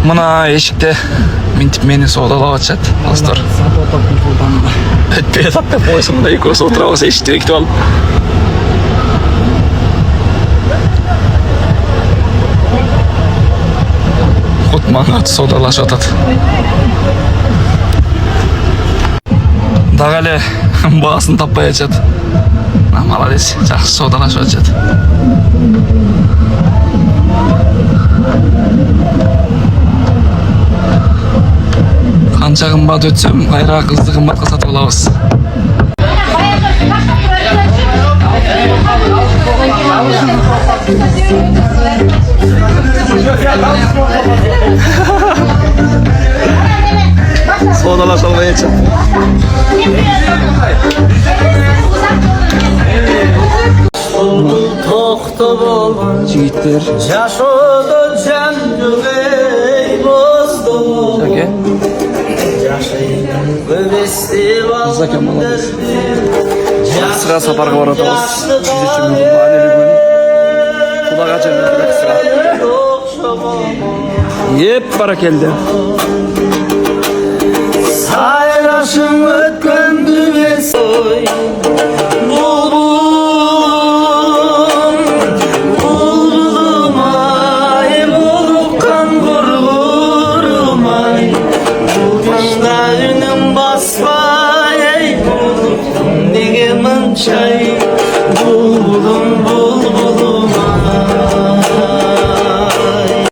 Mına eşikte mintip meni soğudalap atacak dostlar. Ötpeye tap деп қойсын мына екеуі отыра қалса eşikте кетіп алып. Ход маңа саудалашып жатады. Дағы әлі бағасын таппай жатады. Молодец, жақсы саудалашып жатады. Қанша қымбат өтсем, қайра қызды қымбатқа сатып алабыз. Саудалашып албай жатады. Жігіттер. Жаке. Заке молодец. Қысыға сапарға баратабыз. Құдаға жердегі қысыға. Еп, бара келді. Сайрашым өткен дүбес ой. Shine.